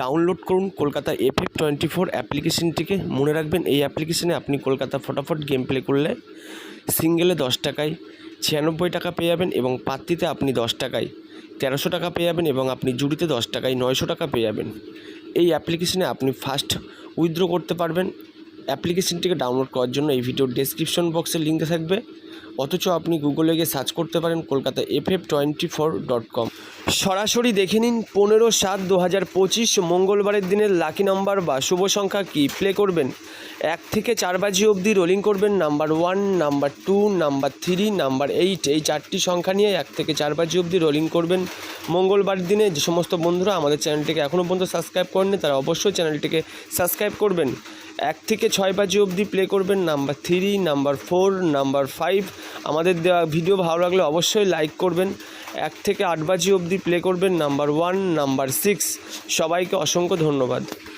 Download করুন Kolkata FF24 অ্যাপ্লিকেশনটিকে। মনে রাখবেন এই অ্যাপ্লিকেশনে আপনি কলকাতা ফটাফট গেম প্লে করলে সিঙ্গেলে 10 টাকায় 96 টাকা পেয়ে যাবেন এবং পাত্তিতে আপনি 10 টাকায় 1300 টাকা পেয়ে যাবেন এবং আপনি জুড়িতে 10 টাকায় 900 টাকা পেয়ে যাবেন। এই অ্যাপ্লিকেশনে আপনি ফার্স্ট উইথড্র করতে পারবেন। অ্যাপ্লিকেশনটিকে ডাউনলোড করার জন্য এই ভিডিওর ডেসক্রিপশন বক্সে লিঙ্ক থাকবে, অথচ আপনি গুগলে গিয়ে সার্চ করতে পারেন কলকাতা FF24.com। সরাসরি দেখে নিন 15/7/2025 মঙ্গলবারের দিনের লাকি নাম্বার বা শুভ সংখ্যা কী। প্লে করবেন 1 থেকে 4 বাজি অবধি রোলিং করবেন নাম্বার 1, নাম্বার 2, নাম্বার 3, নাম্বার 8, এই 4টি সংখ্যা নিয়ে 1 থেকে 4 বাজি অবধি রোলিং করবেন মঙ্গলবার দিনে। যে সমস্ত বন্ধুরা আমাদের চ্যানেলটিকে এখনও পর্যন্ত সাবস্ক্রাইব করেননি তারা অবশ্যই চ্যানেলটিকে সাবস্ক্রাইব করবেন। 1 থেকে 6 বাজি অবধি প্লে করবেন নাম্বার 3, নাম্বার 4, নাম্বার 5। আমাদের দেওয়া ভিডিও ভালো লাগলে অবশ্যই লাইক করবেন। 1 থেকে 8 বাজি অবধি প্লে করবেন নাম্বার 1, নাম্বার 6। সবাইকে অসংখ্য ধন্যবাদ।